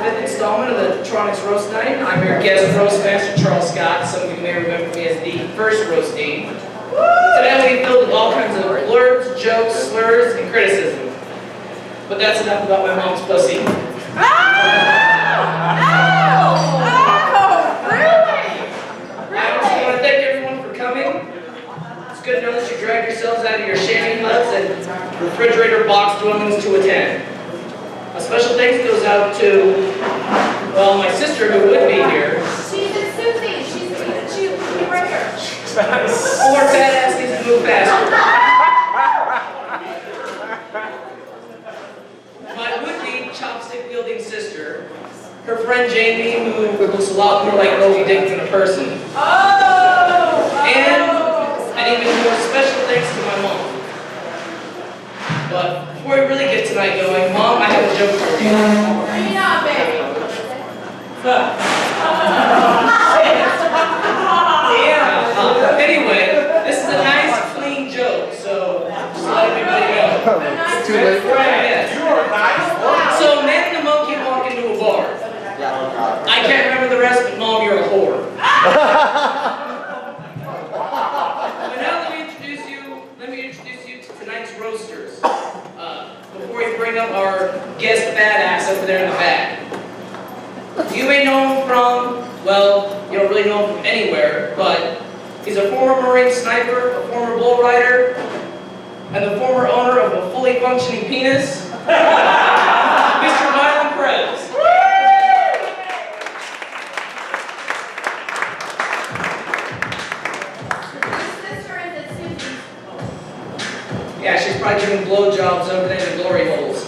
fifth installment of the Tronics Roast Night. I'm your guest roastmaster, Charles Scott. Some of you may remember me as the first roastee. Today we'll be filled with all kinds of blurbs, jokes, slurs, and criticism. But that's enough about my mom's pussy. Really? I just want to thank everyone for coming. It's good to know that you dragged yourselves out of your shanty huts and refrigerator box dwellings to attend. A special thanks goes out to, well, my sister who would be here. She's a Susie. She's a Brieger. Or badass needs to move faster. My would-be chopstick-wielding sister, her friend Jamie, who looks a lot more like Moby Dick than a person. And an even more special thanks to my mom. But before we really get tonight going, Mom, I have a joke for you. Bring it on, baby. Anyway, this is a nice, clean joke, so just to let everybody know. It's too late. Yes. You are nice. So, man and the monkey walk into a bar. I can't remember the rest, but Mom, you're a whore. But now let me introduce you to tonight's roasters. Before we bring up our guest badass over there in the back. You may know him from, well, you don't really know him from anywhere, but he's a former Marine sniper, a former bull rider, and the former owner of a fully functioning penis, Mr. Mylan Krebs. Yeah, she's probably giving blowjobs over there in the glory holes.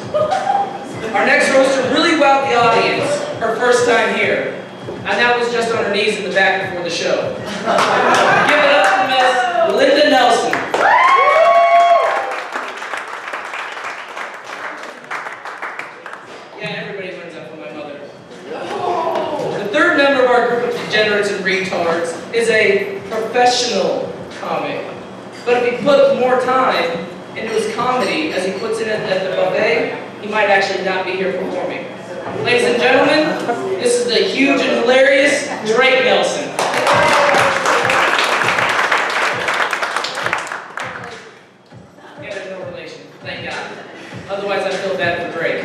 Our next roaster really wowed the audience, her first time here. And that was just on her knees in the back before the show. Give it up for Miss Linda Nelson. Yeah, everybody learns that from my mother. The third member of our group of degenerates and retards is a professional comic. But if he put more time into his comedy as he puts in at the buffet, he might actually not be here performing. Ladies and gentlemen, this is the huge and hilarious Drake Nelson. Yeah, there's no relation, thank God. Otherwise I feel bad for Drake.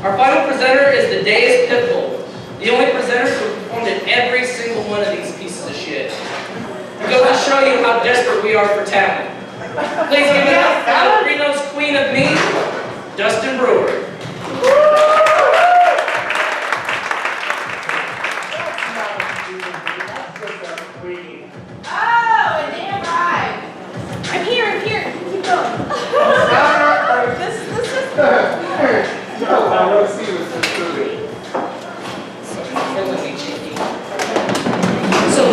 Our final presenter is the Day's Pitbull, the only presenter who performed in every single one of these pieces of shit. It goes to show you how desperate we are for talent. Please give it up for Reno's Queen of Me, Dustin Brewer. Oh, and they arrived. I'm here. Keep going. This is So,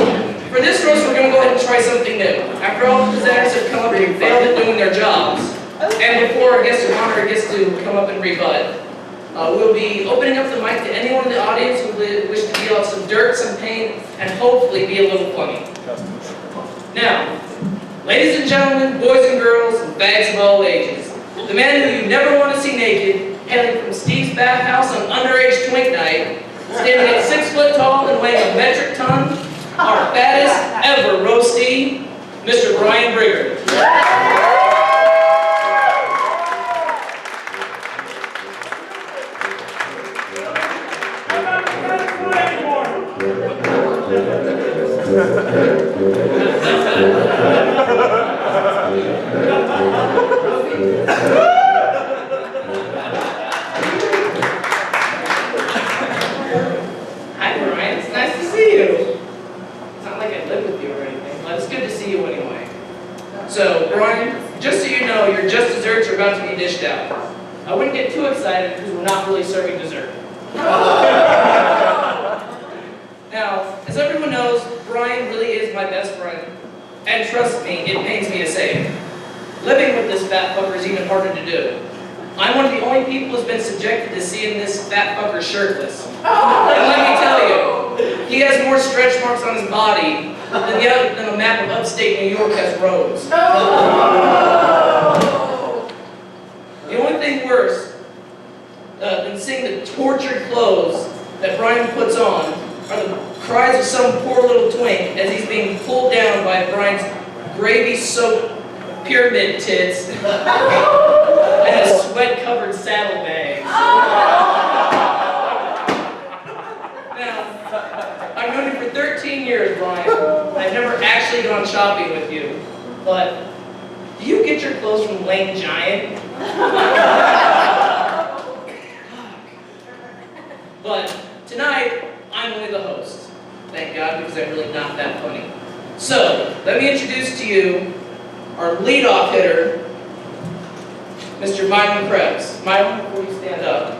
for this roast, we're going to go ahead and try something new. After all the presenters have come up and failed at doing their jobs, and before our guest of honor gets to come up and rebut, we'll be opening up the mic to anyone in the audience who would wish to deal out some dirt, some pain, and hopefully be a little funny. Now, ladies and gentlemen, boys and girls, and fags of all ages, the man who you never want to see naked, hailing from Steve's bathhouse on underage twink night, standing at 6 foot tall and weighing a metric ton, our fattest ever roastee, Mr. Brian Brieger. Hi Brian, it's nice to see you. It's not like I live with you or anything, but it's good to see you anyway. So Brian, just so you know, your just desserts are about to be dished out. I wouldn't get too excited because we're not really serving dessert. Now, as everyone knows, Brian really is my best friend, and trust me, it pains me to say it. Living with this fat fucker is even harder to do. I'm one of the only people who's been subjected to seeing this fat fucker shirtless. And let me tell you, he has more stretch marks on his body than a map of upstate New York has roads. The only thing worse and seeing the tortured clothes that Brian puts on are the cries of some poor little twink as he's being pulled down by Brian's gravy-soaked pyramid tits and a sweat-covered saddlebag. Now, I've known you for 13 years, Brian. I've never actually gone shopping with you, but do you get your clothes from Lane Giant? But tonight, I'm only the host. Thank God, because I'm really not that funny. So, let me introduce to you our leadoff hitter, Mr. Mylan Krebs. Mylan, before you stand up,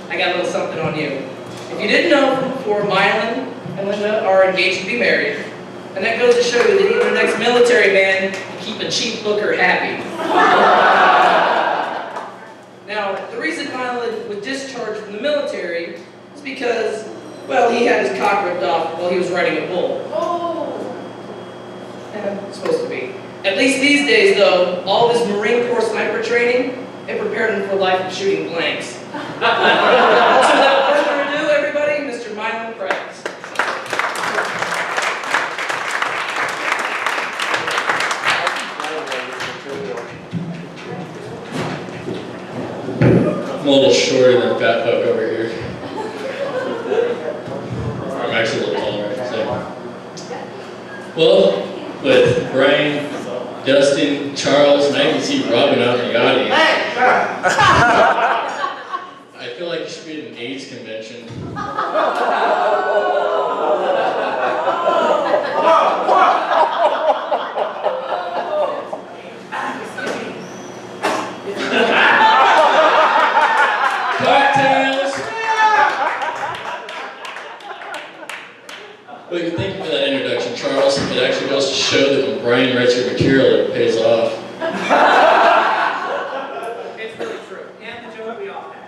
I got a little something on you. If you didn't know from before, Mylan and Linda are engaged to be married, and that goes to show you that even the next military man can keep a cheap hooker happy. Now, the reason Mylan was discharged from the military is because, well, he had his cock ripped off while he was riding a bull. It's supposed to be. At least these days, though, all of his Marine Corps sniper training, it prepared him for life of shooting blanks. So without further ado, everybody, Mr. Mylan Krebs. I'm a little shorter than Fat Fuck over here. I'm actually a little taller, I should say. Well, with Brian, Dustin, Charles, and I can see Robin out in the audience. I feel like you should be at an AIDS convention. Cocktails! Well, thank you for that introduction, Charles. It actually goes to show that when Brian writes your material, it pays off. It's really true. And the joke we all had.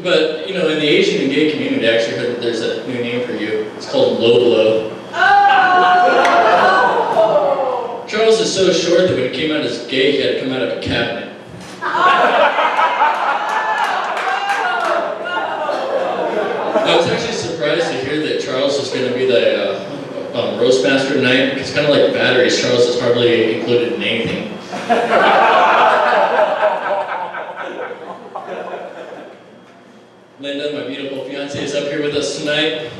But, you know, in the Asian and gay community, I actually heard that there's a new name for you. It's called low blow. Charles is so short that when he came out as gay, he had to come out of a cabinet. I was actually surprised to hear that Charles was going to be the roast master tonight, because kind of like batteries, Charles is hardly included in anything. Linda, my beautiful fiance, is up here with us tonight.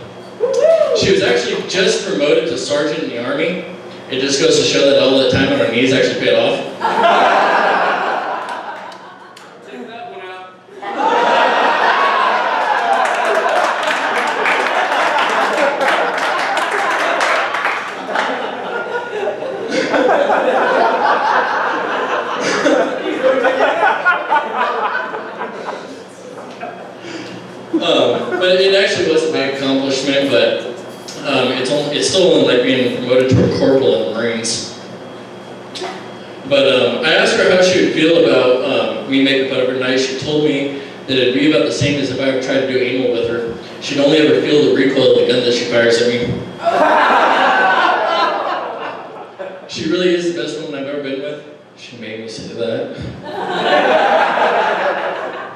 She was actually just promoted to sergeant in the Army. It just goes to show that all that time on our knees actually paid off. Check that one out. But it actually was a big accomplishment, but it's still only like being promoted to a corporal in the Marines. But I asked her how she would feel about me making fun of her tonight. She told me that it'd be about the same as if I ever tried to do anal with her. She'd only ever feel the recoil of the gun that she fires at me. She really is the best woman I've ever been with. She made me say that.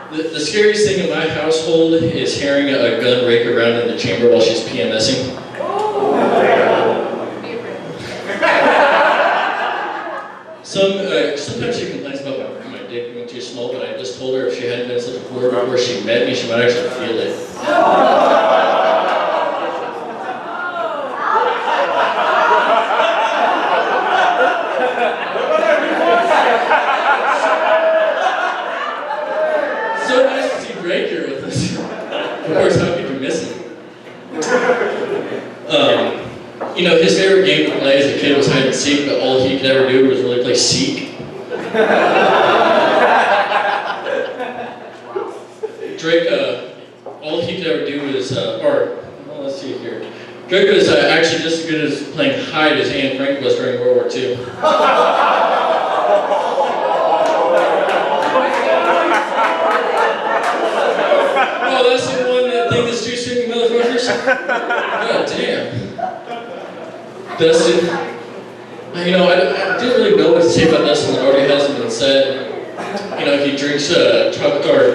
The scariest thing in my household is hearing a gun rake around in the chamber while she's PMSing. Sometimes she complains about my dick being too small, but I just told her if she hadn't been such a whore before she met me, she might actually feel it. So nice to see Brieger with us. Of course, how could you miss him? You know, his favorite game to play as a kid was hide and seek, but all he could ever do was really play seek. Drake, all he could ever do is, let's see here. Drake was actually just as good as playing hide as Anne Frank was during World War II. Oh, that's the one that thing that's too soon, you motherfuckers? God damn. Dustin, you know, I didn't really know what to say about Dustin that already hasn't been said. You know, he drinks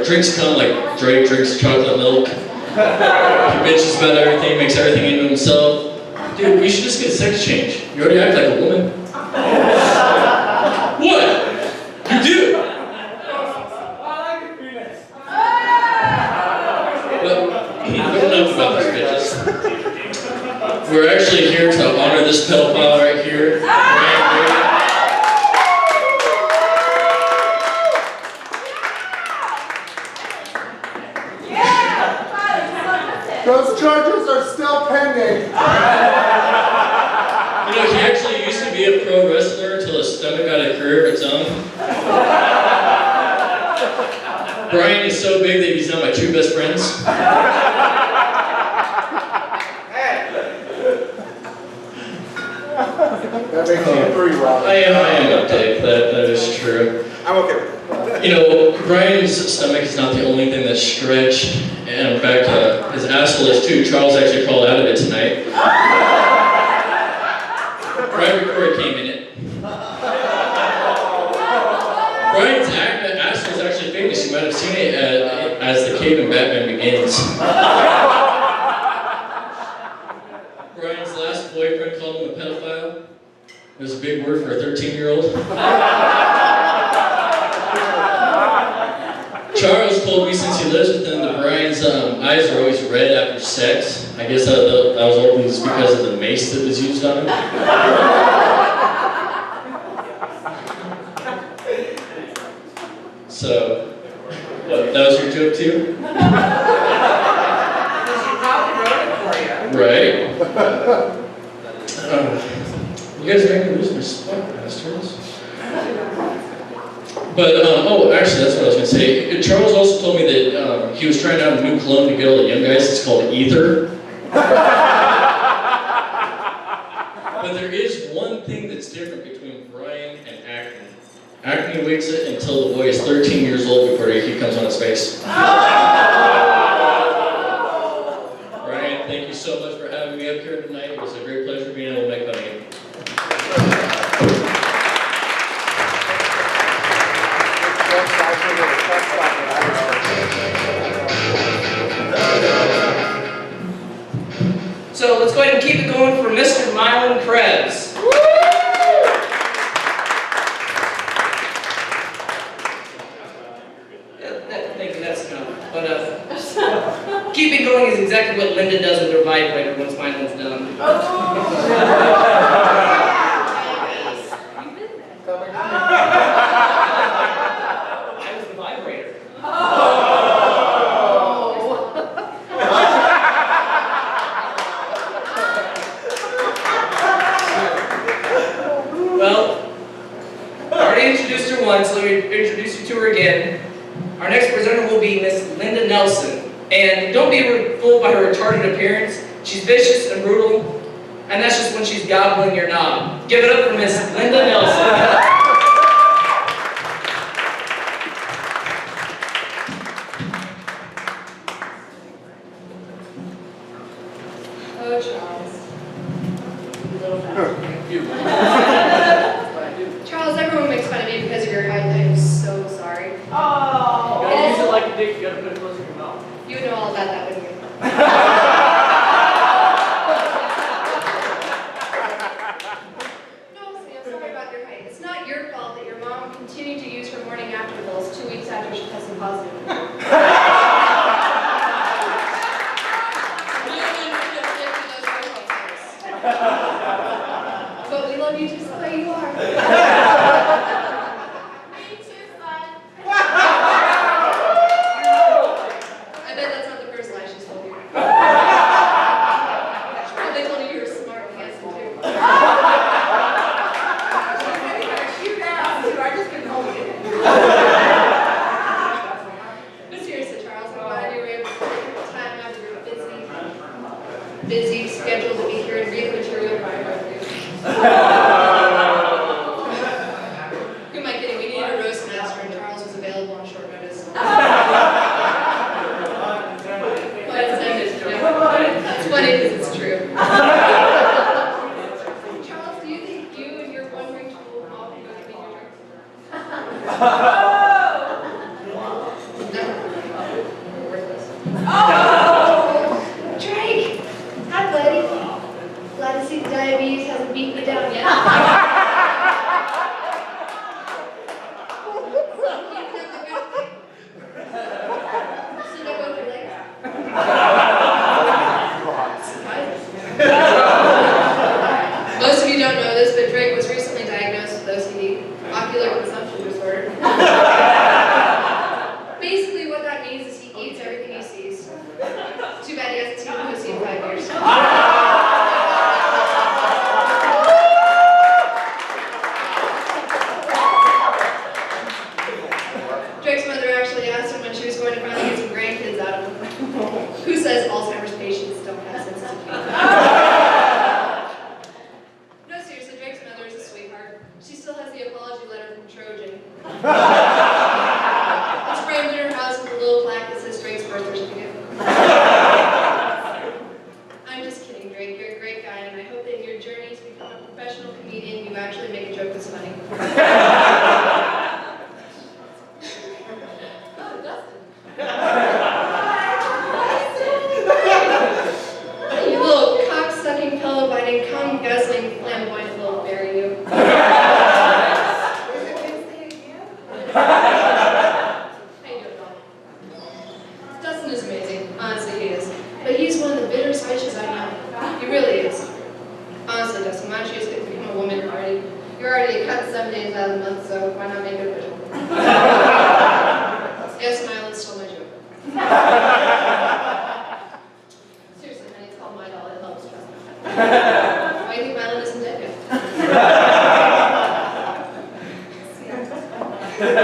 drinks cum like Drake drinks chocolate milk. He bitches about everything, makes everything into himself. Dude, we should just get a sex change. You already act like a woman. What? You do? Well, enough about these bitches. We're actually here to honor this pedophile right here. Brian Brieger. Those charges are still pending. You know, he actually used to be a pro wrestler until his stomach got a career of its own. Brian is so big that he's now my two best friends. That makes you three, Rob. I am Dave, that is true. I'm okay with You know, Brian's stomach is not the only thing that's stretched, and in fact, his asshole is too. Charles actually crawled out of it tonight. Right before he came in it. Brian's asshole is actually famous. You might have seen it as the cave in Batman Begins. Brian's last boyfriend called him a pedophile. It was a big word for a 13-year-old. Charles told me since he lives with him that Brian's eyes are always red after sex. I guess that was always because of the mace that was used on him. So, that was your joke too? Right. You guys are making me lose my spot, bastards. But, actually, that's what I was going to say. Charles also told me that he was trying out a new clone to get all the young guys. It's called Ether. But there is one thing that's different between Brian and Acme. Acme waits it until the boy is 13 years old before he comes on his face. Brian, thank you so much for having me up here tonight. It was a great pleasure being able to make fun of you. So let's go ahead and keep it going for Mr. Mylan Krebs. Thank you, that's enough. But keep it going is exactly what Linda does with her vibrator once Mylan's done. I was the vibrator. Well, I already introduced her once, so let me introduce you to her again. Our next presenter will be Miss Linda Nelson. And don't be fooled by her retarded appearance. She's vicious and brutal, and that's just when she's gobbling your knob. Give it up for Miss Linda Nelson. Oh, Charles. You little bastard. Charles, everyone makes fun of me because of your height. I am so sorry. Oh. You use it like a dick, you gotta put it close to your mouth. You would know all about that, wouldn't you? No, see, I'm sorry about your height. It's not your fault that your mom continued to use her morning after pills 2 weeks after she tested positive. But we love you just the way you are. Me too, bud. I bet that's not the first lie she's told you. She probably told you you were smart and handsome too. But seriously, Charles, I'm glad you were able to take the time out of your busy schedule to be here and read the material right with you. Who am I kidding? We needed a roast master and Charles was available on short notice. But it's funny because it's true. Charles, do you think you and your one-ring tool will all be moving your drinks?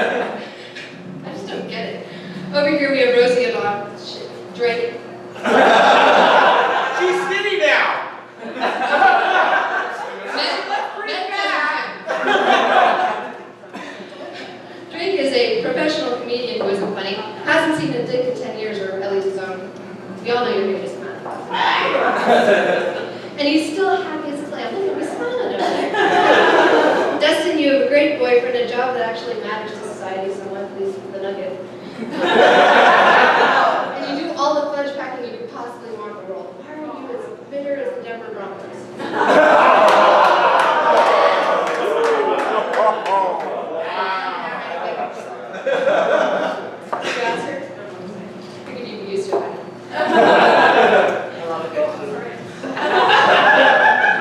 I just don't get it. Over here we have Rosie and Drake. She's skinny now. Drake is a professional comedian who isn't funny, hasn't seen a dick in 10 years, or at least his own. We all know you're gonna be smiling. And he's still happy as a clam. Look at me smiling over there. Dustin, you have a great boyfriend, a job that actually matters to society, someone please the nugget. And you do all the fudge packing you could possibly want in the world. Why are you as bitter as the Denver Broncos?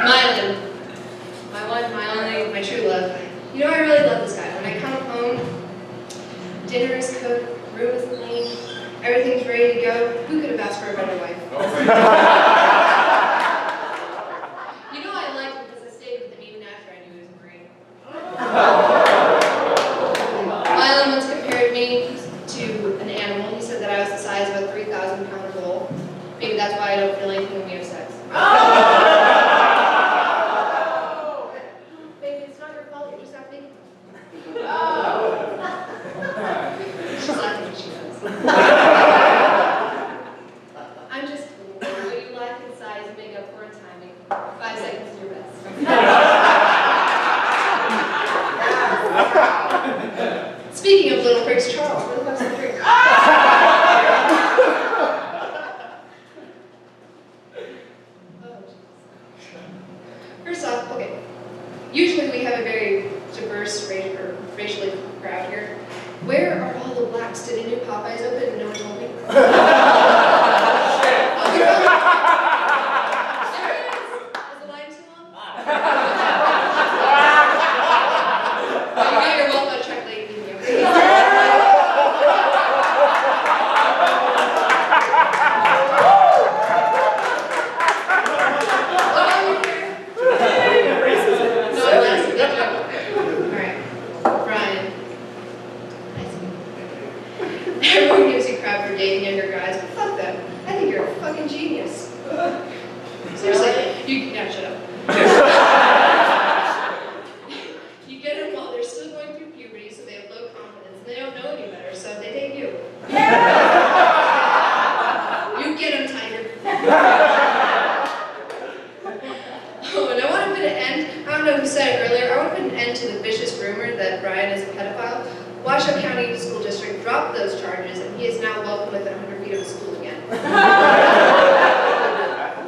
Mylan, my one, my only, my true love. You know, I really love this guy. When I come home, dinner is cooked, room is clean, everything's ready to go. Who could have asked for a better wife? You know I liked him because I stayed with him even after I knew he was married. Mylan once compared me to an animal. He said that I was the size of a 3,000-pound bull. Maybe that's why I don't feel anything when we have sex. Baby, it's not your fault. You're just not thinking. She's laughing. She does. I'm just what you lack in size, make up for in timing. 5 seconds is your best. Speaking of little pricks, Charles, what about some drink? First off, okay, usually we have a very diverse racially crowd here. Where are all the blacks? Did a new Popeyes open and no one told me? Oh, really? Serious? Was the line too long? Oh, you got your well-thought check late, didn't you? Everyone gives you crap for dating younger guys, but fuck them. I think you're a fucking genius. Seriously, yeah, shut up. You get them while they're still going through puberty, so they have low confidence, and they don't know any better, so they date you. You get them, Tiger. Oh, and I want to put an end, I don't know who said it earlier, I want to put an end to the vicious rumor that Brian is a pedophile. Washoe County School District dropped those charges, and he is now welcome within 100 feet of the school again.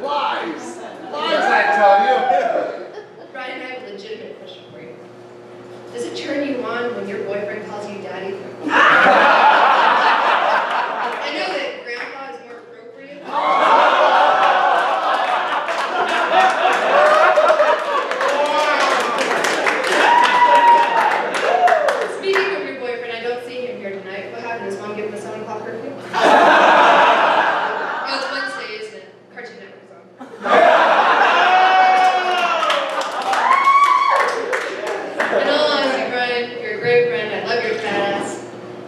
Lies. Lies, I tell you. Brian, I have a legitimate question for you. Does it turn you on when your boyfriend calls you daddy? I know that grandpa is more appropriate. Speaking of your boyfriend, I don't see him here tonight. What happened? Is mom giving the 7 o'clock curfew? Oh, it's Wednesday, isn't it? Cartoon Network is on. In all honesty, Brian, you're a great friend. I love your fat ass,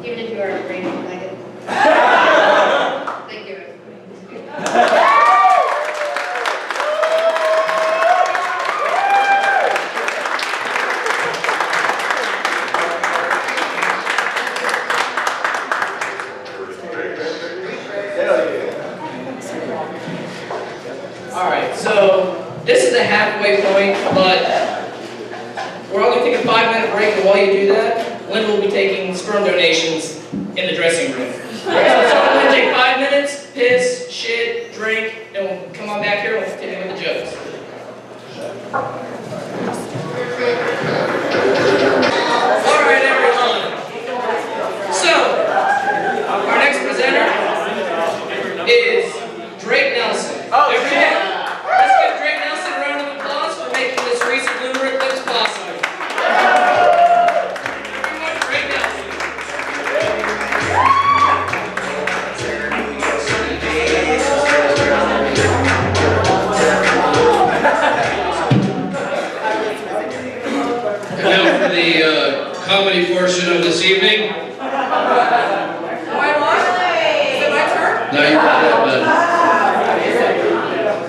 even if you are a brain maggot. Thank you, everybody. Alright, so this is the halfway point, but we're only taking a 5-minute break, and while you do that, Linda will be taking sperm donations in the dressing room. Alright, so I'm going to take 5 minutes, piss, shit, drink, and we'll come on back here and we'll continue with the jokes. Alright, everyone. So, our next presenter is Drake Nelson. Everyone, let's give Drake Nelson a round of applause for making this recent lunar eclipse possible. Everyone, Drake Nelson. No, you're not, bud.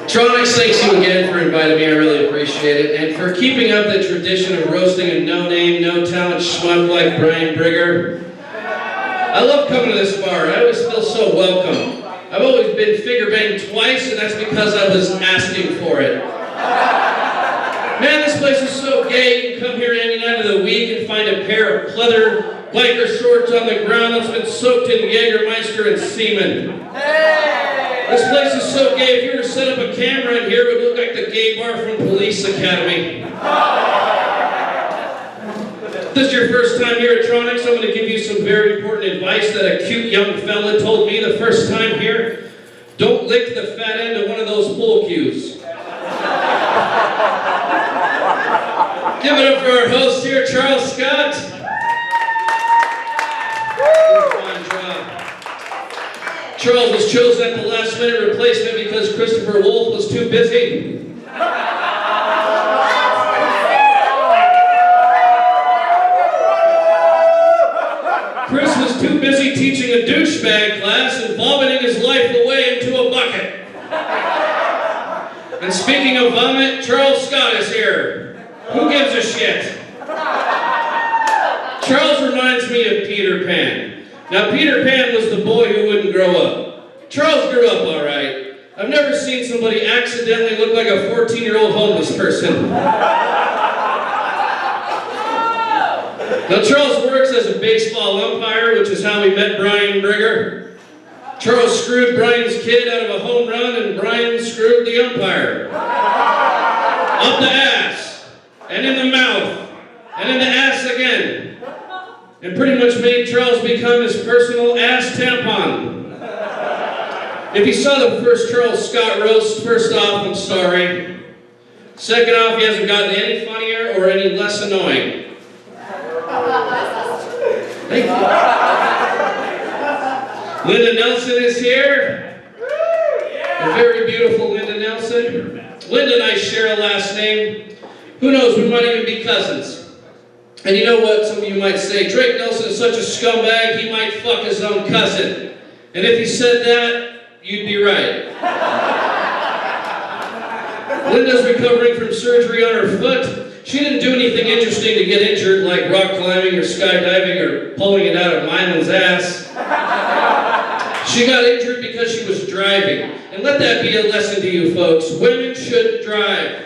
Tronics, thanks you again for inviting me. I really appreciate it. And for keeping up the tradition of roasting a no-name, no-talent schmuck like Brian Brieger. I love coming to this bar. I always feel so welcome. I've always been figure banged twice, and that's because I was asking for it. Man, this place is so gay. You can come here any night of the week and find a pair of pleather biker shorts on the ground that's been soaked in Jägermeister and semen. This place is so gay, if you were to set up a camera in here, it would look like the gay bar from Police Academy. If this is your first time here at Tronics, I'm going to give you some very important advice that a cute young fella told me the first time here. Don't lick the fat end of one of those pool cues. Give it up for our host here, Charles Scott. Fine job. Charles was chosen at the last minute replacement because Christopher Wolf was too busy. Chris was too busy teaching a douchebag class and vomiting his life away into a bucket. And speaking of vomit, Charles Scott is here. Who gives a shit? Charles reminds me of Peter Pan. Now, Peter Pan was the boy who wouldn't grow up. Charles grew up all right. I've never seen somebody accidentally look like a 14-year-old homeless person. Now, Charles works as a baseball umpire, which is how we met Brian Brieger. Charles screwed Brian's kid out of a home run, and Brian screwed the umpire. Up the ass, and in the mouth, and in the ass again. And pretty much made Charles become his personal ass tampon. If you saw the first Charles Scott roast, first off, I'm sorry. Second off, he hasn't gotten any funnier or any less annoying. Thank you. Linda Nelson is here. A very beautiful Linda Nelson. Linda and I share a last name. Who knows, we might even be cousins. And you know what, some of you might say, Drake Nelson is such a scumbag, he might fuck his own cousin. And if he said that, you'd be right. Linda's recovering from surgery on her foot. She didn't do anything interesting to get injured, like rock climbing or skydiving or pulling it out of Mylan's ass. She got injured because she was driving. And let that be a lesson to you folks. Women should drive.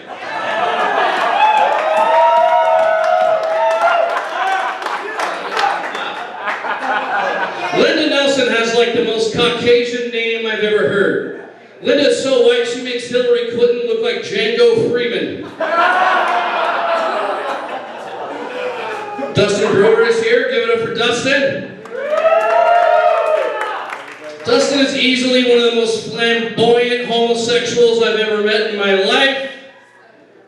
Linda Nelson has like the most Caucasian name I've ever heard. Linda's so white she makes Hillary Clinton look like Django Freeman. Dustin Brewer is here. Give it up for Dustin. Dustin is easily one of the most flamboyant homosexuals I've ever met in my life.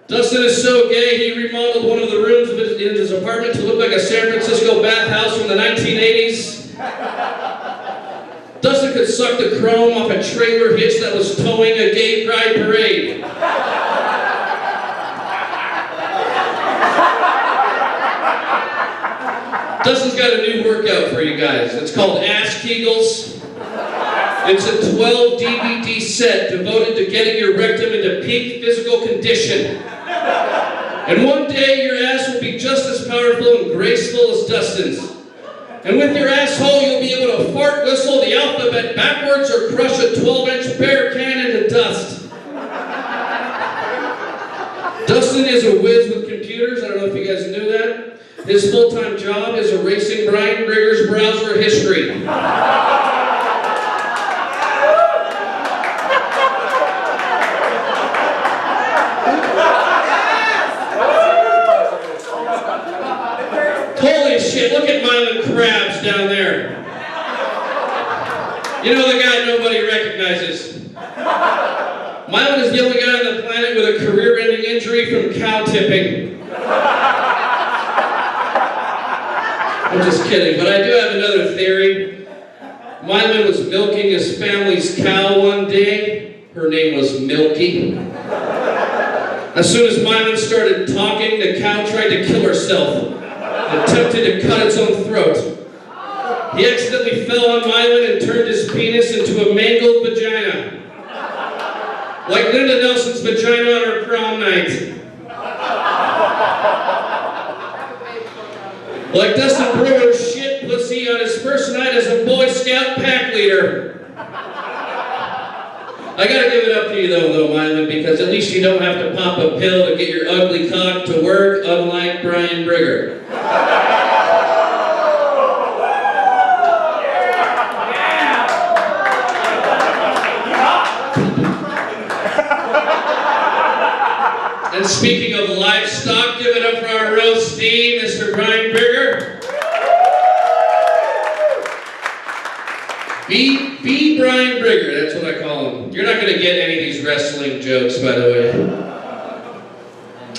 Dustin is so gay, he remodeled one of the rooms in his apartment to look like a San Francisco bathhouse from the 1980s. Dustin could suck the chrome off a trailer hitch that was towing a gay pride parade. Dustin's got a new workout for you guys. It's called Ass Kegels. It's a 12 DVD set devoted to getting your rectum into peak physical condition. And one day your ass will be just as powerful and graceful as Dustin's. And with your asshole you'll be able to fart whistle the alphabet backwards or crush a 12-inch bear can into dust. Dustin is a whiz with computers. I don't know if you guys knew that. His full-time job is erasing Brian Brieger's browser history. Holy shit, look at Mylan Krabs down there. You know the guy nobody recognizes. Mylan is the only guy on the planet with a career-ending injury from cow tipping. I'm just kidding, but I do have another theory. Mylan was milking his family's cow one day. Her name was Milky. As soon as Mylan started talking, the cow tried to kill herself. Attempted to cut its own throat. He accidentally fell on Mylan and turned his penis into a mangled vagina. Like Linda Nelson's vagina on her prom night. Like Dustin Brewer's shit pussy on his first night as a Boy Scout pack leader. I gotta give it up to you though, Mylan, because at least you don't have to pop a pill to get your ugly cock to work, unlike Brian Brieger. And speaking of livestock, give it up for our roastee, Mr. Brian Brieger. Be Brian Brieger, that's what I call him. You're not going to get any of these wrestling jokes, by the way.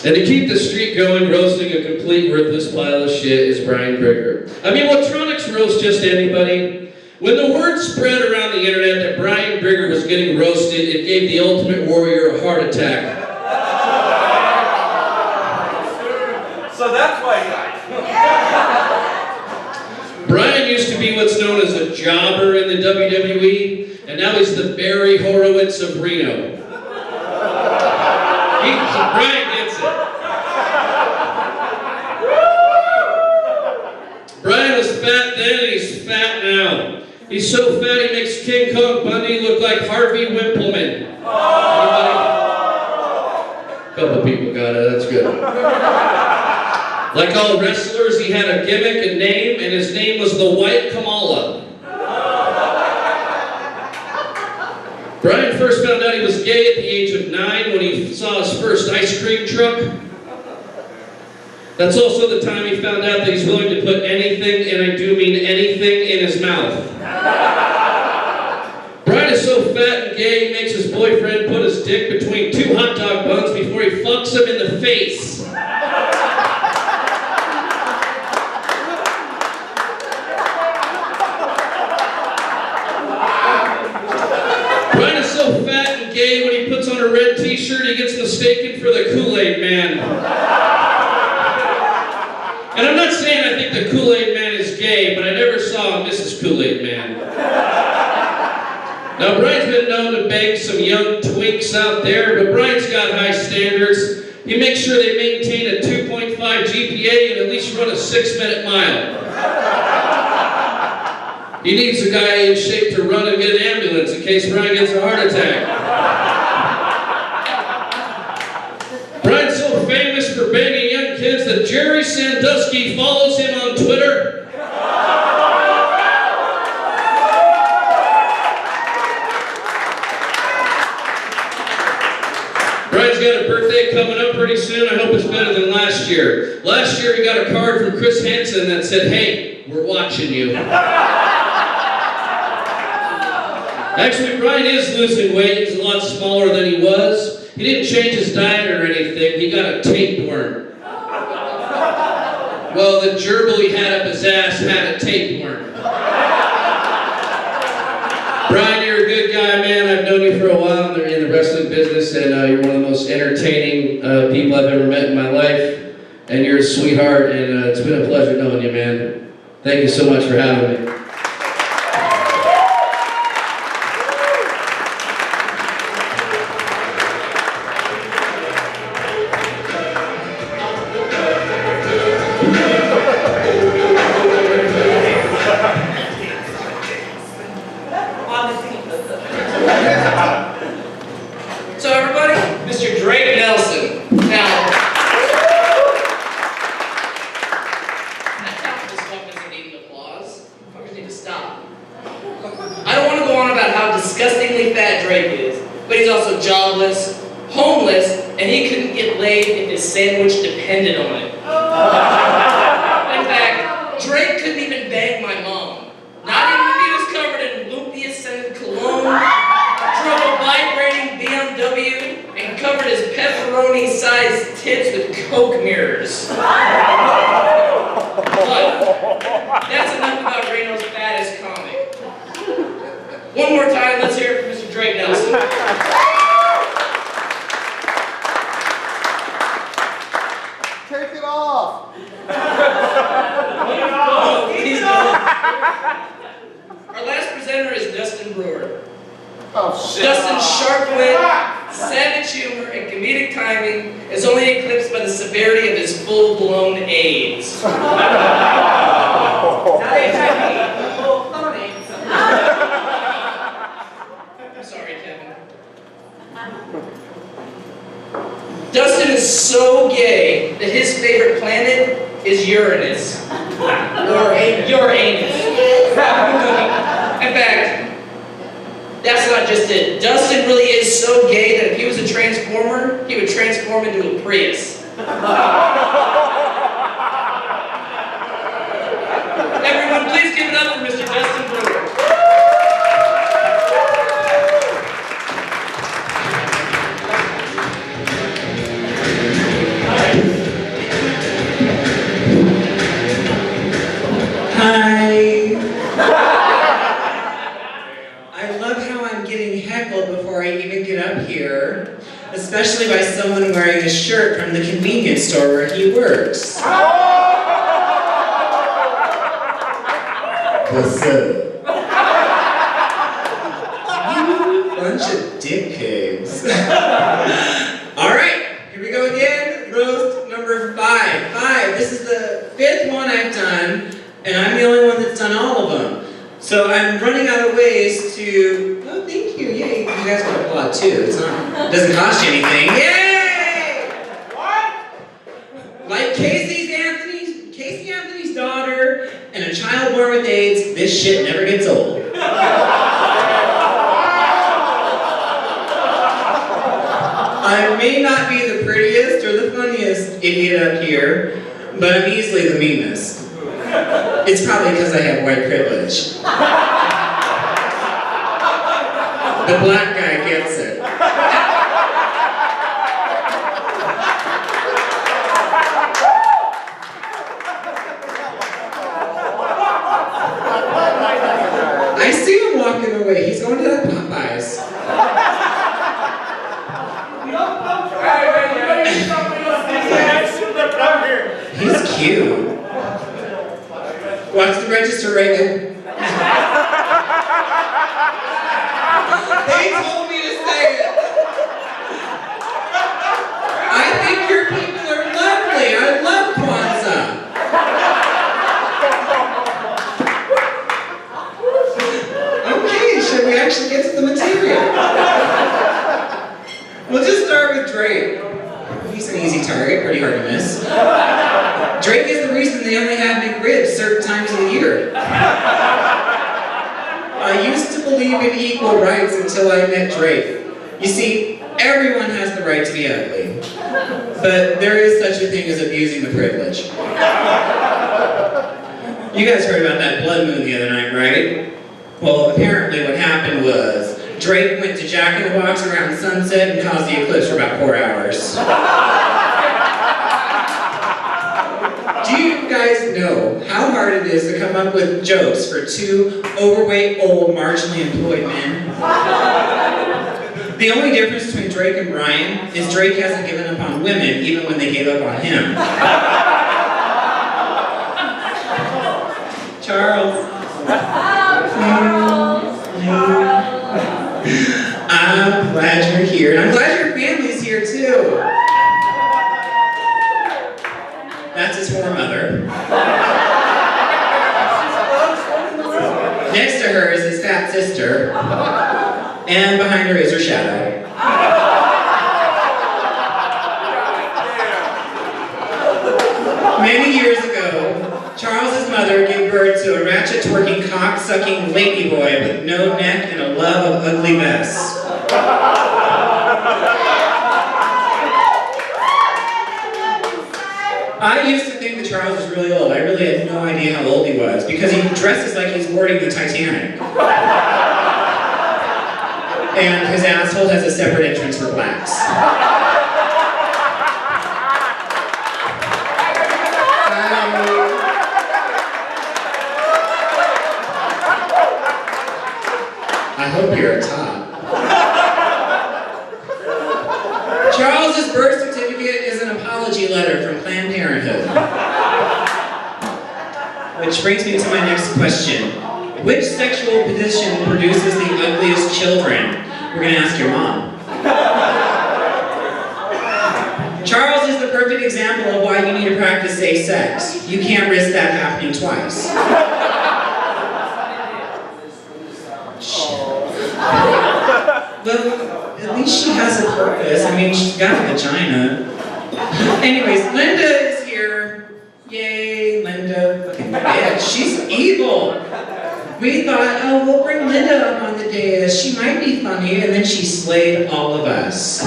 And to keep the streak going, roasting a complete worthless pile of shit is Brian Brieger. I mean, electronics roast just anybody. When the word spread around the internet that Brian Brieger was getting roasted, it gave the Ultimate Warrior a heart attack. So that's why he died. Brian used to be what's known as a jobber in the WWE, and now he's the Barry Horowitz of Reno. Brian gets it. Brian was fat then and he's fat now. He's so fat he makes King Kong Bundy look like Harvey Wimpleman. Anybody? A couple people got it, that's good. Like all wrestlers, he had a gimmick, a name, and his name was the White Kamala. Brian first found out he was gay at the age of 9 when he saw his first ice cream truck. That's also the time he found out that he's willing to put anything, and I do mean anything, in his mouth. Brian is so fat and gay, he makes his boyfriend put his dick between 2 hot dog buns before he fucks him in the face. Brian is so fat and gay, when he puts on a red t-shirt, he gets mistaken for the Kool-Aid Man. And I'm not saying I think the Kool-Aid Man is gay, but I never saw Mrs. Kool-Aid Man. Now, Brian's been known to bang some young twinks out there, but Brian's got high standards. He makes sure they maintain a 2.5 GPA and at least run a 6-minute mile. He needs a guy in shape to run and get an ambulance in case Brian gets a heart attack. Brian's so famous for banging young kids that Jerry Sandusky follows him on Twitter. Brian's got a birthday coming up pretty soon. I hope it's better than last year. Last year he got a card from Chris Hansen that said, "Hey, we're watching you." Actually, Brian is losing weight. He's a lot smaller than he was. He didn't change his diet or anything. He got a tapeworm. Well, the gerbil he had up his ass had a tapeworm. Brian, you're a good guy, man. I've known you for a while in the wrestling business, and you're one of the most entertaining people I've ever met in my life. And you're a sweetheart, and it's been a pleasure knowing you, man. Thank you so much for having me. So everybody, Mr. Drake Nelson. Now, that half of this stuff doesn't need an applause. Fuckers need to stop. I don't want to go on about how disgustingly fat Drake is, but he's also jobless, homeless, and he couldn't get laid if his sandwich depended on it. In fact, Drake couldn't even bang my mom. Not even if he was covered in lumpia scented cologne, drove a vibrating BMW, and covered his pepperoni-sized tits with Coke mirrors. But that's enough about Reno's fattest comic. One more time, let's hear it from Mr. Drake Nelson. Take it off. Oh, please don't. Our last presenter is Dustin Brewer. Oh, shit. Dustin's sharp wit, savage humor, and comedic timing is only eclipsed by the severity of his full-blown AIDS. I'm sorry, Kevin. Dustin is so gay that his favorite planet is Uranus. Or Uranus. In fact, that's not just it. Dustin really is so gay that if he was a transformer, he would transform into a Prius. Everyone, please give it up for Mr. Dustin Brewer. Hi. I love how I'm getting heckled before I even get up here, especially by someone wearing a shirt from the convenience store where he works. What's up? You bunch of dick pigs. All right, here we go again. Roast number 5. This is the 5th one I've done, and I'm the only one that's done all of them. So I'm running out of ways to. Oh, thank you! Yay! You guys got applaud too. It doesn't cost you anything. Yay! What? Like Casey Anthony's daughter, and a child born with AIDS. This shit never gets old. I may not be the prettiest or the funniest idiot up here, but I'm easily the meanest. It's probably because I have white privilege. The black guy gets it. I see him walking away. He's going to that Popeyes. He's cute. Watch the register, Reagan. They told me to say it. I think your people are lovely. I love Kwanzaa. Okay, should we actually get to the material? We'll just start with Drake. He's an easy target, pretty hard to miss. Drake is the reason they only have McRibs certain times of the year. I used to believe in equal rights until I met Drake. You see, everyone has the right to be ugly. But there is such a thing as abusing the privilege. You guys heard about that blood moon the other night, right? Well, apparently what happened was Drake went to Jack in the Box around sunset and caused the eclipse for about 4 hours. Do you guys know how hard it is to come up with jokes for 2 overweight, old, marginally employed men? The only difference between Drake and Brian is Drake hasn't given up on women even when they gave up on him. Charles. I'm glad you're here, and I'm glad your family's here too. That's his foremother. Next to her is his fat sister, and behind her is her shadow. Many years ago, Charles's mother gave birth to a ratchet-twerking, cock-sucking lady boy with no neck and a love of ugly mess. I used to think that Charles was really old. I really had no idea how old he was because he dresses like he's boarding the Titanic. And his asshole has a separate entrance for blacks. I hope you're a top. Charles's birth certificate is an apology letter from Planned Parenthood. Which brings me to my next question. Which sexual position produces the ugliest children? We're gonna ask your mom. Charles is the perfect example of why you need to practice safe sex. You can't risk that happening twice. Well, at least she has a purpose. I mean, she's got a vagina. Anyways, Linda is here. Yay, Linda. Fucking bitch. She's evil. We thought, oh, we'll bring Linda up on the dais. She might be funny, and then she slayed all of us.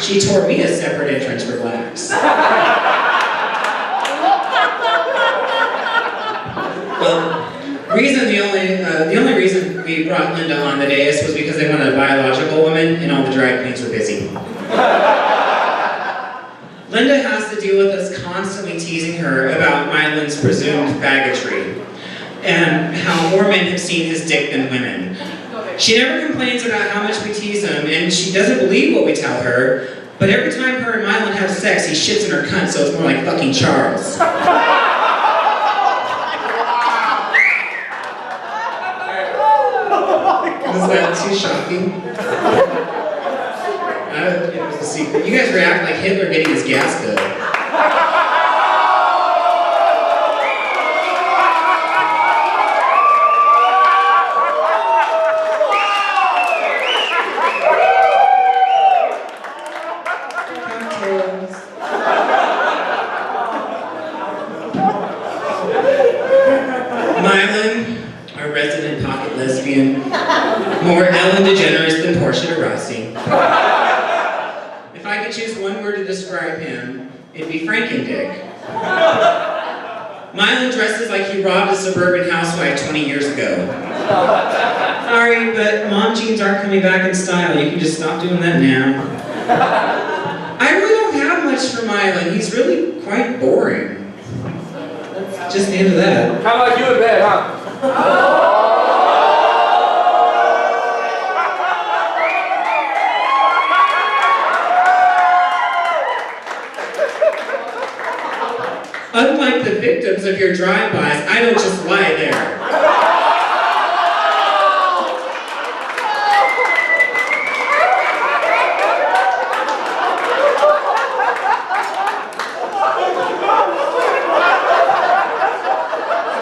She tore me a separate entrance for blacks. Well, the only reason we brought Linda on the dais was because they wanted a biological woman, and all the drag queens were busy. Linda has to deal with us constantly teasing her about Mylan's presumed faggotry, and how more men have seen his dick than women. She never complains about how much we tease him, and she doesn't believe what we tell her, but every time her and Mylan have sex, he shits in her cunt, so it's more like fucking Charles. Was that too shocking? It was a secret. You guys react like Hitler getting his gas bill. Mylan, our resident pocket lesbian, more Ellen DeGeneres than Portia de Rossi. If I could choose one word to describe him, it'd be Frankendick. Mylan dresses like he robbed a suburban housewife 20 years ago. Sorry, but mom jeans aren't coming back in style. You can just stop doing that now. I really don't have much for Mylan. He's really quite boring. Just the end of that. How about you in bed, huh? Unlike the victims of your drive-bys, I don't just lie there.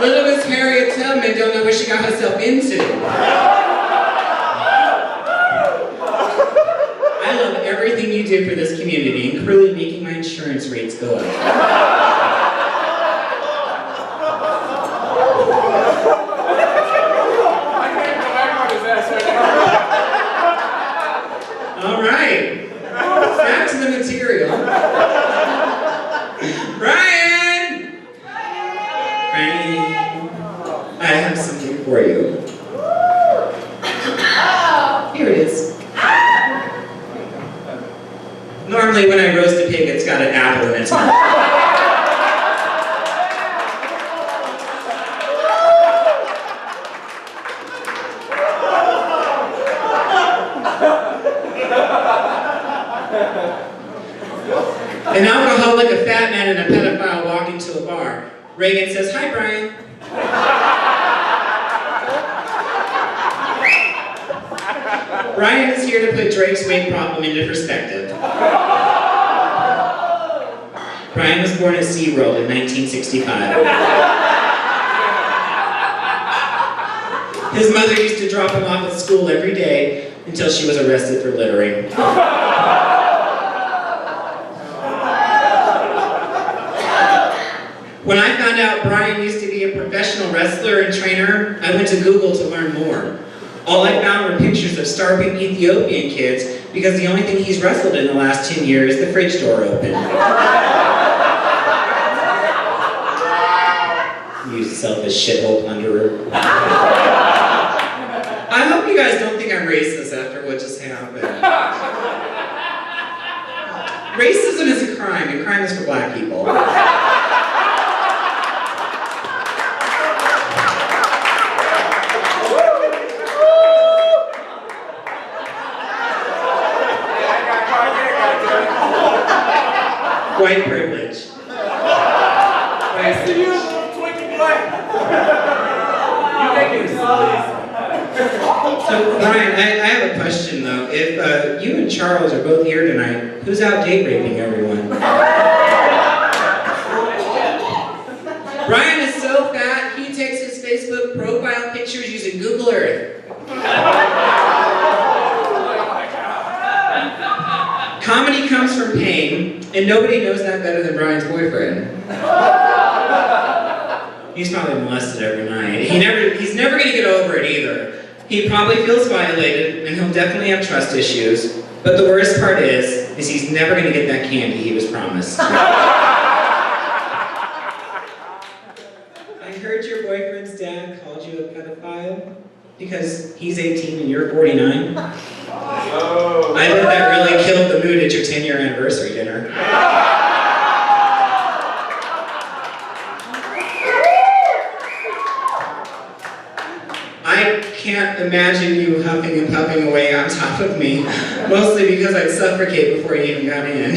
Little Miss Harriet Tubman don't know what she got herself into. I love everything you do for this community, including making my insurance rates go up. All right, back to the material. Brian! I have something for you. Here it is. Normally when I roast a pig, it's got an apple in its mouth. An alcoholic, a fat man, and a pedophile walk into a bar. Reagan says, "Hi, Brian." Brian is here to put Drake's weight problem into perspective. Brian was born at SeaWorld in 1965. His mother used to drop him off at school every day until she was arrested for littering. When I found out Brian used to be a professional wrestler and trainer, I went to Google to learn more. All I found were pictures of starving Ethiopian kids because the only thing he's wrestled in the last 10 years is the fridge door open. You selfish shithole plunderer. I hope you guys don't think I'm racist after what just happened. Racism is a crime, and crime is for black people. White privilege. Thanks to you, Twinkie Black. So, Brian, I have a question though. If you and Charles are both here tonight, who's out date raping everyone? Brian is so fat, he takes his Facebook profile pictures using Google Earth. Comedy comes from pain, and nobody knows that better than Brian's boyfriend. He's probably molested every night. He's never gonna get over it either. He probably feels violated, and he'll definitely have trust issues. But the worst part is he's never gonna get that candy he was promised. I heard your boyfriend's dad called you a pedophile because he's 18 and you're 49. Oh. I bet that really killed the mood at your 10-year anniversary dinner. I can't imagine you huffing and puffing away on top of me, mostly because I'd suffocate before you even got in.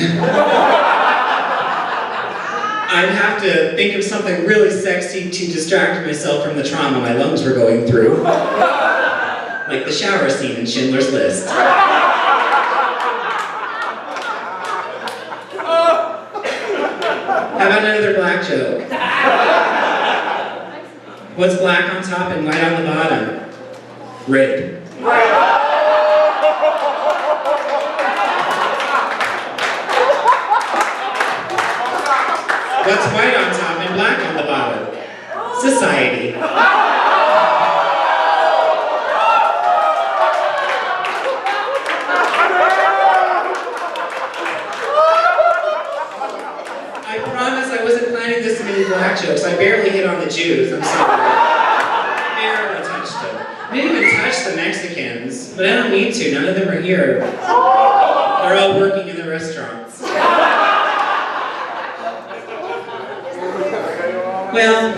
I'd have to think of something really sexy to distract myself from the trauma my lungs were going through. Like the shower scene in Schindler's List. How about another black joke? What's black on top and white on the bottom? Rape. What's white on top and black on the bottom? Society. I promise I wasn't planning this many black jokes. I barely hit on the Jews. I'm sorry. Barely touched them. I didn't even touch the Mexicans, but I don't need to. None of them are here. They're all working in the restaurants. Well,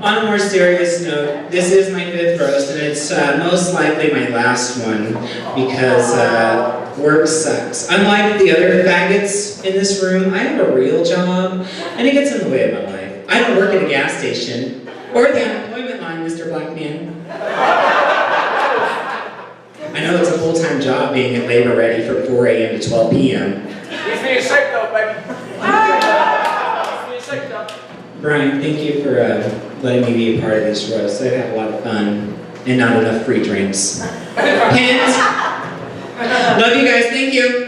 on a more serious note, this is my 5th roast, and it's most likely my last one because work sucks. Unlike the other faggots in this room, I have a real job, and it gets in the way of my life. I don't work at a gas station or the unemployment line, Mr. Black Man. I know it's a full-time job being at labor ready from 4 a.m. to 12 p.m. He's being sick though, baby. Brian, thank you for letting me be a part of this roast. I've had a lot of fun and not enough free drinks. Hint! Love you guys, thank you.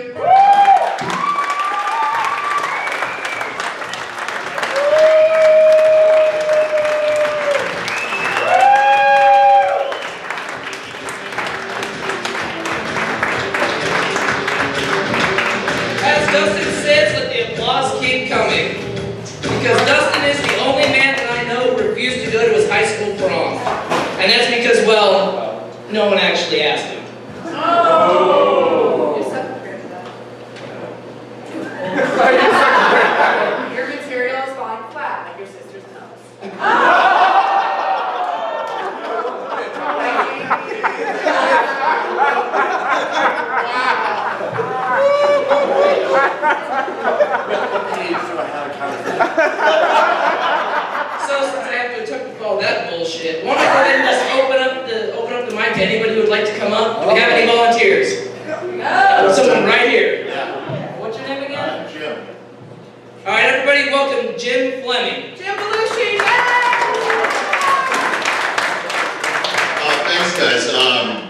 As Dustin says, let the applause keep coming. Because Dustin is the only man that I know who refused to go to his high school prom. And that's because, well, no one actually asked him. You're such a great guy. Your material is falling flat like your sister's nose. So since I have to attempt with all that bullshit, why don't I go ahead and just open up the mic to anybody who would like to come up? Do we have any volunteers? Someone right here. What's your name again? Jim. All right, everybody, welcome Jim Fleming. Jim Belushi, Thanks, guys.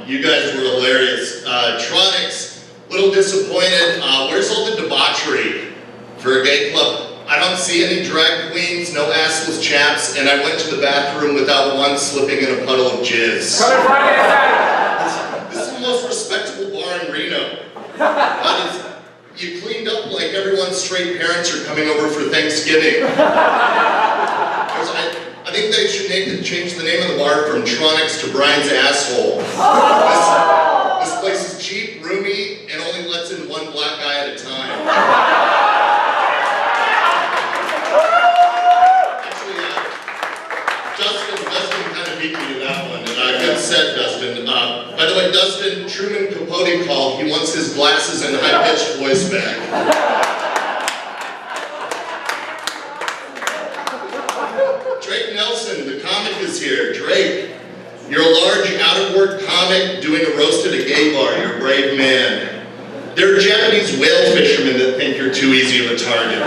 You guys were hilarious. Tronics, little disappointed. Where's all the debauchery for a gay club? I don't see any drag queens, no assless chaps, and I went to the bathroom without one slipping in a puddle of jizz. This is the most respectable bar in Reno. You cleaned up like everyone's straight parents are coming over for Thanksgiving. I think they should change the name of the bar from Tronics to Brian's Asshole. This place is cheap, roomy, and only lets in one black guy at a time. Actually, Dustin kind of beat me to that one. Good set, Dustin. By the way, Dustin, Truman Capote called. He wants his glasses and high-pitched voice back. Drake Nelson, the comic is here. Drake, You're a large, out-of-work comic doing a roast at a gay bar. You're a brave man. There are Japanese whale fishermen that think you're too easy of a target.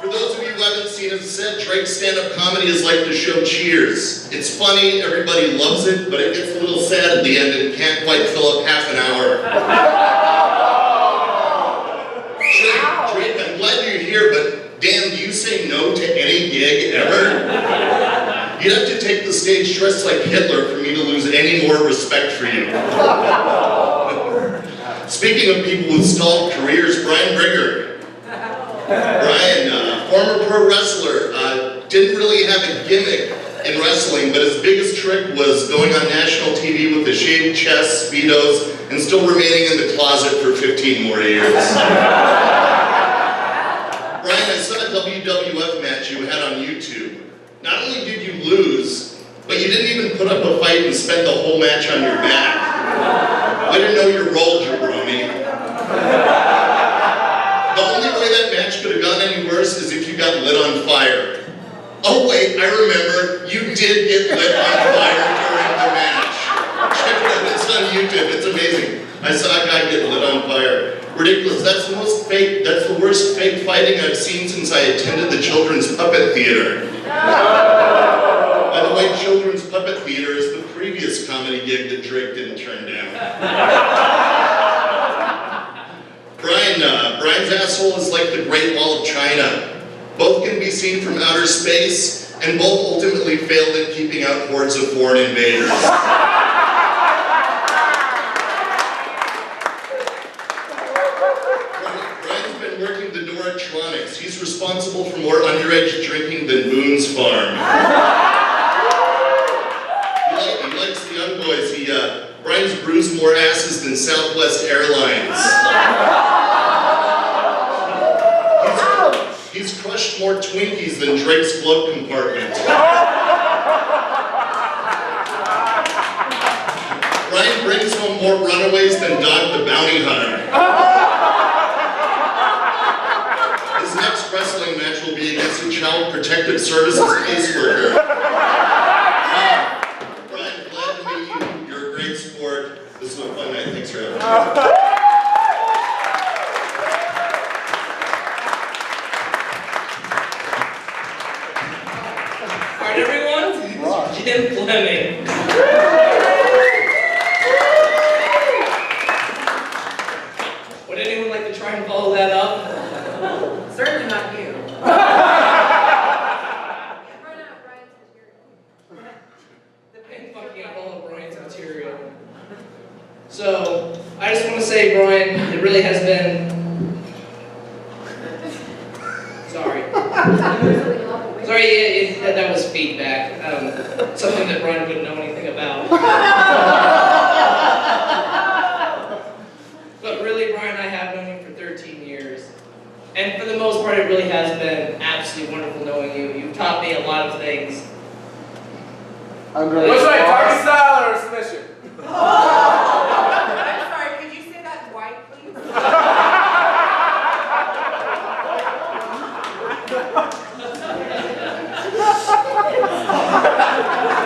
For those of you who haven't seen it said, Drake's stand-up comedy is like the show Cheers. It's funny, everybody loves it, but it gets a little sad at the end and can't quite fill up half an hour. Drake, I'm glad you're here, but damn, do you say no to any gig ever? You'd have to take the stage dressed like Hitler for me to lose any more respect for you. Speaking of people with stalled careers, Brian Brieger. Brian, former pro wrestler, didn't really have a gimmick in wrestling, but his biggest trick was going on national TV with a shaved chest, Speedos, and still remaining in the closet for 15 more years. Brian, I saw a WWF match you had on YouTube. Not only did you lose, but you didn't even put up a fight and spent the whole match on your back. I didn't know your role, jabroni. The only way that match could have gone any worse is if you got lit on fire. Oh wait, I remember, you did get lit on fire during the match. Check it out, it's on YouTube, it's amazing. I saw a guy get lit on fire. Ridiculous, that's the worst fake fighting I've seen since I attended the Children's Puppet Theater. By the way, Children's Puppet Theater is the previous comedy gig that Drake didn't turn down. Brian's asshole is like the Great Wall of China. Both can be seen from outer space, and both ultimately failed at keeping out hordes of foreign invaders. Brian's been working the Doratronics. He's responsible for more underage drinking than Boone's Farm. He likes the young boys. Brian's bruised more asses than Southwest Airlines. He's crushed more Twinkies than Drake's glove compartment. Brian brings home more runaways than Dog the Bounty Hunter. His next wrestling match will be against a Child Protective Services caseworker. Brian, glad to meet you. You're a great sport. This was a fun night. Thanks for having me. Alright, everyone? Jim Fleming. Would anyone like to try and follow that up? Certainly not you. And fucking up all of Brian's material. So, I just want to say, Brian, it really has been... Sorry. Sorry, that was feedback. Something that Brian wouldn't know anything about. But really, Brian, I have known you for 13 years. And for the most part, it really has been absolutely wonderful knowing you. You've taught me a lot of things. Which way, target style or submission? I'm sorry, could you say that in white, please?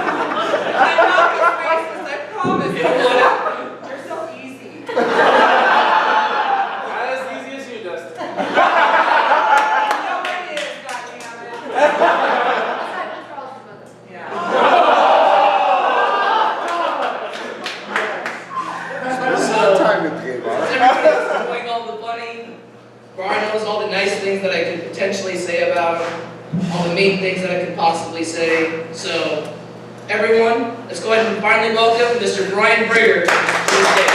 I'm not as racist, I promise. You're so easy. Not as easy as you, Dustin. No, it is, goddammit. Yeah. Everybody's enjoying all the funny. Brian knows all the nice things that I could potentially say about him, all the mean things that I could possibly say. So, everyone, let's go ahead and finally welcome Mr. Brian Brieger to the stage.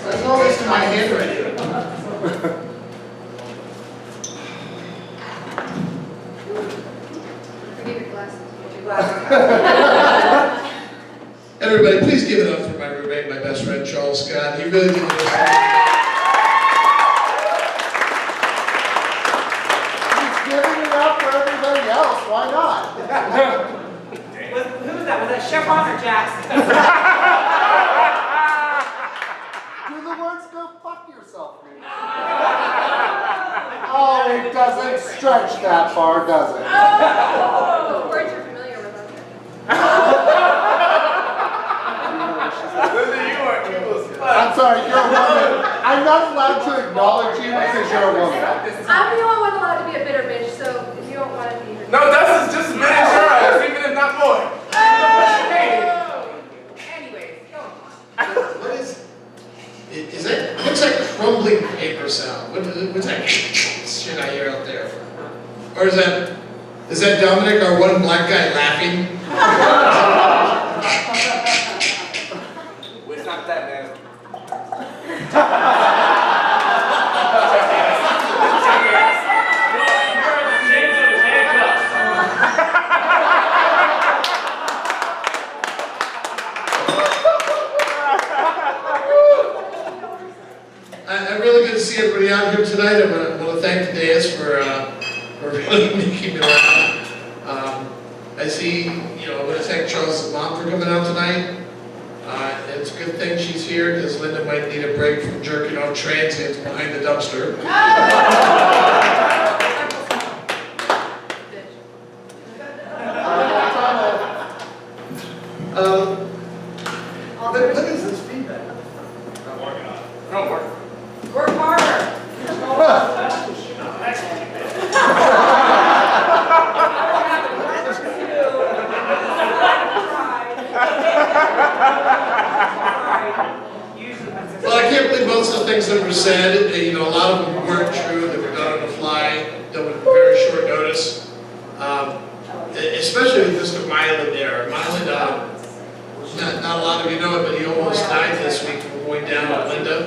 Let's hold this to my handwriting. Forget your glasses. Your glasses. Everybody, please give it up for my roommate, my best friend, Charles Scott. He really did this. why not? Who was that? Was that Chevron or Jackson? Do the words go fuck yourself mean? Oh, it doesn't stretch that far, does it? Oh, words you're familiar with, okay. Linda, you are evil as fuck. I'm sorry, you're a woman. I'm not allowed to acknowledge you because you're a woman. I'm the only one allowed to be a bitter bitch, so if you don't want to be here. No, Dustin's just as bad as your ass, even if not more. Anyways, go on. What is that? What's that crumbling paper sound? What's that shit I hear out there? Or is that Dominic, our one black guy, laughing? Well, it's not that, man. I'm really good to see everybody out here tonight. I want to thank the dais for really making me laugh. I see, I want to thank Charles' mom for coming out tonight. It's a good thing she's here because Linda might need a break from jerking off transients behind the dumpster. What is this feedback? Don't work. Work harder. Well, I can't believe most of the things that were said. A lot of them weren't true. They were done on the fly, done with very short notice. Especially with Mr. Mylan there. Mylan, not a lot of you know it, but he almost died this week from going down with Linda.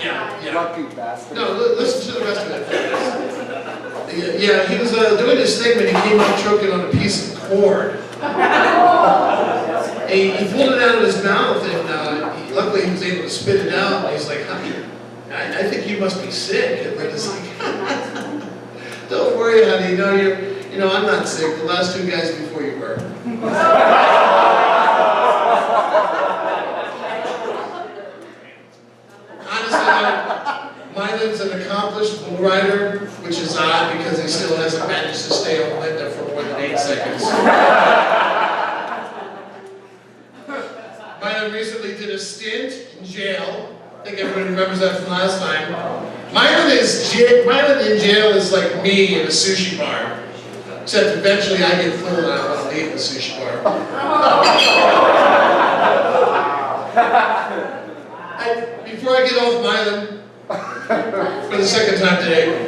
Yeah. Lucky bastard. No, listen to the rest of it. Yeah, he was doing his thing when he came up choking on a piece of cord. He pulled it out of his mouth, and luckily he was able to spit it out. And he's like, "Honey, I think you must be sick." And Linda's like, "Don't worry, honey. No, I'm not sick. The last two guys before you were." Honestly, Mylan's an accomplished bull rider, which is odd because he still hasn't managed to stay on Linda for more than 8 seconds. Mylan recently did a stint in jail. I think everybody remembers that from last time. Mylan in jail is like me in a sushi bar. Except eventually I get full and I want to leave the sushi bar. Before I get off Mylan, for the second time today,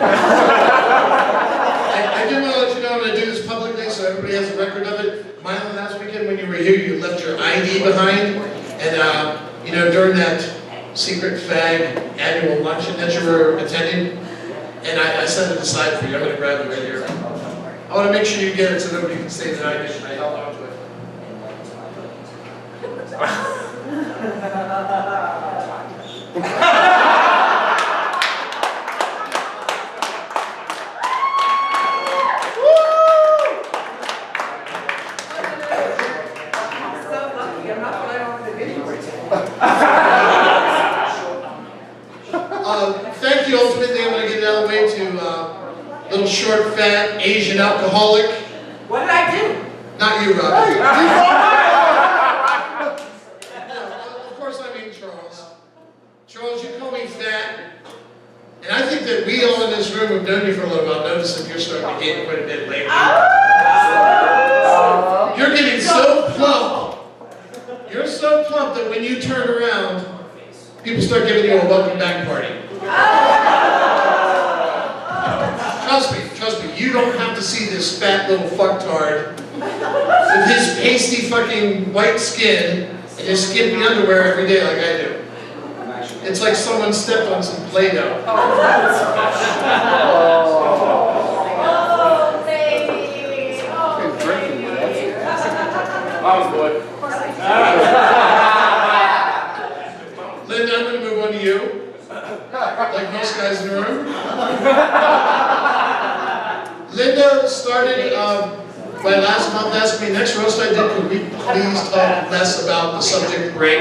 I do want to let you know I'm going to do this publicly so everybody has a record of it. Mylan, last weekend when you were here, you left your ID behind. And, during that secret fag annual luncheon that you were attending, and I set it aside for you. I'm going to grab it right here. I want to make sure you get it so nobody can say that I didn't. I held on to it. So lucky, I'm not what I want to do. Thank you. Ultimately, I'm going to get it out of the way to little short, fat, Asian alcoholic. What did I do? Not you, Robert. Hey, No, of course I mean Charles. Charles, you call me fat. And I think that we all in this room have known you for a little while. Notice that you're starting to gain quite a bit lately. You're getting so plump. You're so plump that when you turn around, people start giving you a welcome back party. Trust me, you don't have to see this fat little fucktard with his pasty fucking white skin and his skimpy underwear every day like I do. It's like someone stepped on some Play-Doh. Oh, baby. Oh, baby. Mom's boy. Linda, I'm going to move on to you. Like most guys in the room. Linda started by last month asking me, next roast I did, could we please talk less about the subject break?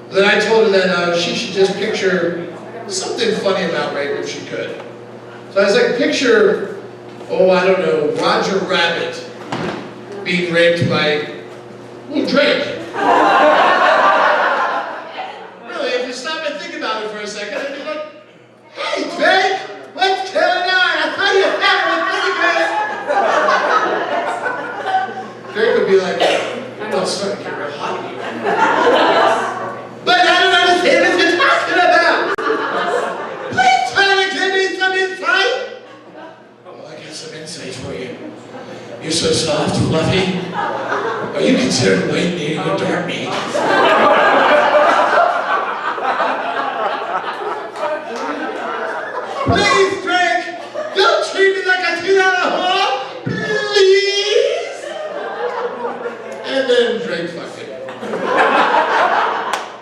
Then I told her that she should just picture something funny about rape if she could. So I was like, picture, oh, I don't know, Roger Rabbit being raped by Drake. Really, if you stop and think about it for a second, I'd be like, hey, Drake, what's going on? I thought you had it with Brieger. Drake would be like, oh, it's starting to get real hot here. But I don't understand what you're talking about. Please try to give me some insight. Oh, I got some insight for you. You're so soft, fluffy. Are you considered white meat or dark meat? Please, Drake, don't treat me like a $2 whore, please. And then Drake fucked it.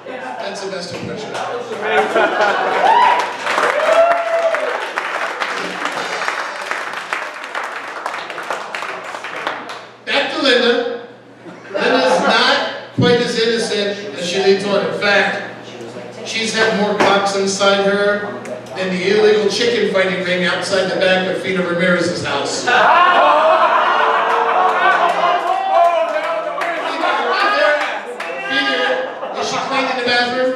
That's the best impression. Back to Linda. Linda's not quite as innocent as she leads on. In fact, she's had more cocks inside her than the illegal chicken fighting ring outside the back of Fina Ramirez's house. Fina, is she clean in the bathroom?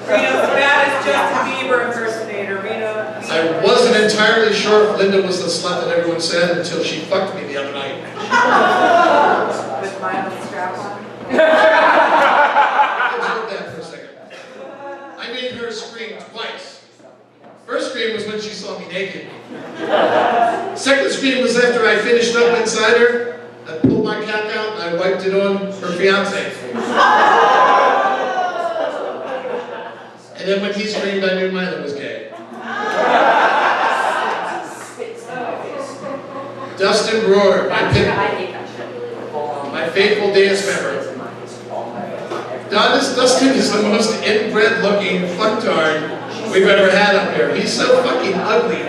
Rita's bad as Justin Bieber impersonator. Rita. I wasn't entirely sure if Linda was the slut that everyone said until she fucked me the other night. With my own strap on. Observe that for a second. I made her scream twice. First scream was when she saw me naked. Second scream was after I finished up inside her. I pulled my cack out and I wiped it on her fiance. And then when he screamed, I knew Milo was gay. Dustin Brewer, my faithful dance member. Dustin is the most inbred looking fucktard we've ever had up here. He's so fucking ugly.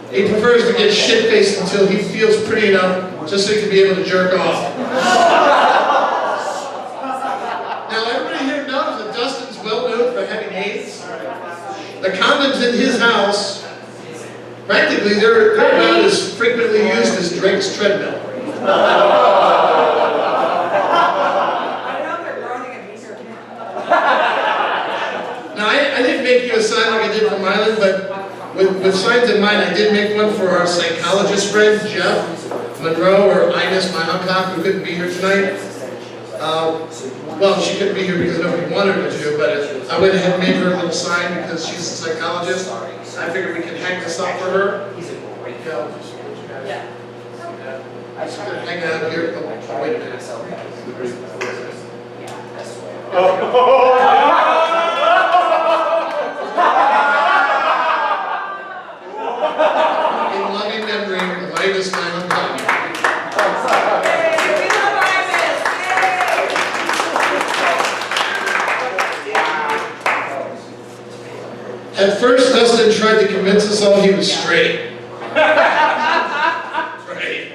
He prefers to get shit-faced until he feels pretty enough just so he can be able to jerk off. Now everybody here knows that Dustin's well known for having AIDS. The condoms in his house, practically they're about as frequently used as Drake's treadmill. Now, I didn't make you a sign like I did for Mylan, but with signs in mind, I did make one for our psychologist friend, Jeff Monroe, or Ines, my uncock, who couldn't be here tonight. Well, she couldn't be here because nobody wanted her to, but I went ahead and made her a little sign because she's a psychologist. I figured we could hang this up for her. I'm just going to hang it out here. Oh, wait a minute. In loving memory of Ines, my uncock. At first, Dustin tried to convince us all he was straight. Right. That's great.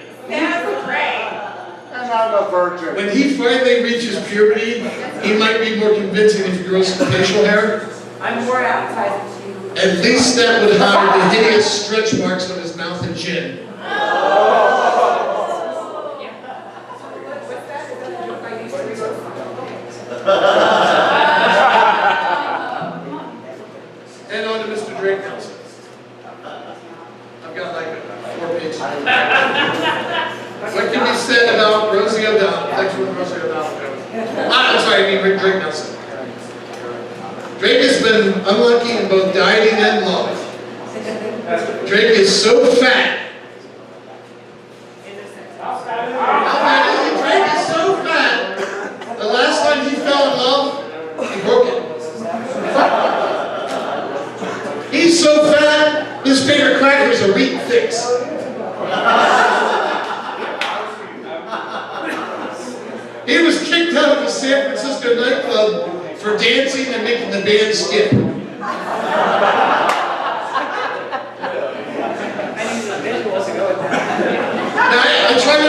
And I'm a virgin. When he finally reaches puberty, he might be more convincing if he grows some facial hair. I'm more appetizing to you. At least that would hide the hideous stretch marks on his mouth and chin. What's that? Is that a joke I used to And on to Mr. Drake Nelson. I've got like 4 pages. What can be said about Rosie O'Donnell? Thanks for Rosie O'Donnell. I'm sorry, I mean Drake Nelson. Drake has been unlucky in both dieting and love. Drake is so fat. Drake is so fat. The last time he fell in love, he broke it. He's so fat, his favorite crackers are wheat thicks. He was kicked out of a San Francisco nightclub for dancing and making the band skip.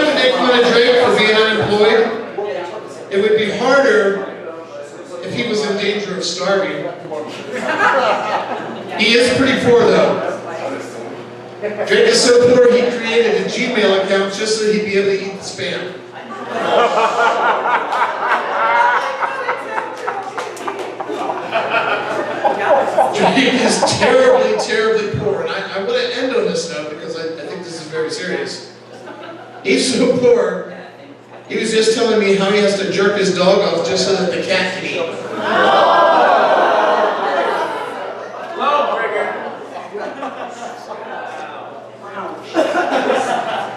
trying to make fun of Drake for being unemployed. It would be harder if he was in danger of starving. He is pretty poor though. Drake is so poor he created a Gmail account just so he'd be able to eat the spam. Drake is terribly, terribly poor. And I want to end on this note because I think this is very serious. He's so poor, he was just telling me how he has to jerk his dog off just so that the cat can eat. Hello, Brieger.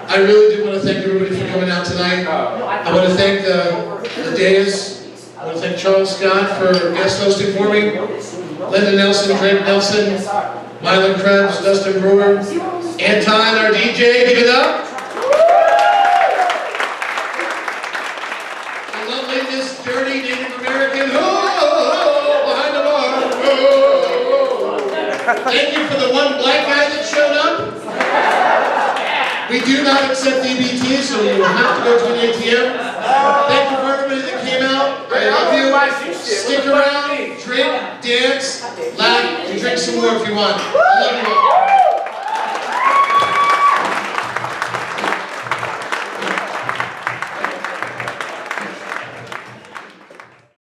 I really do want to thank everybody for coming out tonight. I want to thank the Days. I want to thank Charles Scott for guest hosting for me. Linda Nelson, Drake Nelson, Mylan Krebs, Dustin Brewer, Anton, our DJ, give it up. The lovely Miss Dirty Native American, behind the bar. Thank you for the one black guy that showed up. We do not accept EBT, so you will have to go to an ATM. Thank you for everybody that came out. I love you. Stick around, drink, dance, laugh, and drink some more if you want. I love you all.